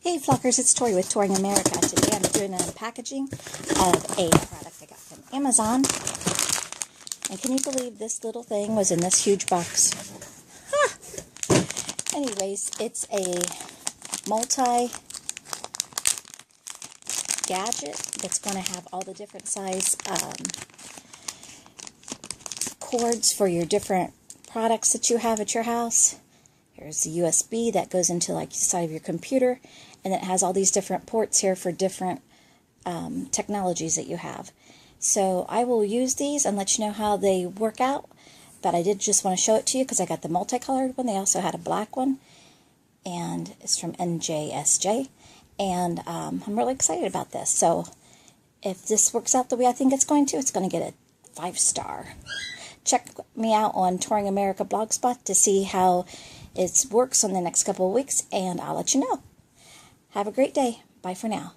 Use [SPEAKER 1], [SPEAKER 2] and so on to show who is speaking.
[SPEAKER 1] Hey Flockers, it's Tori with Touring America. Today I'm doing an unpackaging of a product I got from Amazon. And can you believe this little thing was in this huge box? Huh. Anyways, it's a multi-gadget that's going to have all the different size cords for your different products that you have at your house. Here's the USB that goes into like the side of your computer, and it has all these different ports here for different technologies that you have. So I will use these and let you know how they work out, but I did just want to show it to you because I got the multicolored one. They also had a black one, and it's from NJSJ, and I'm really excited about this. So if this works out the way I think it's going to get a 5-star. Check me out on Touring America Blogspot to see how it works on the next couple of weeks, and I'll let you know. Have a great day. Bye for now.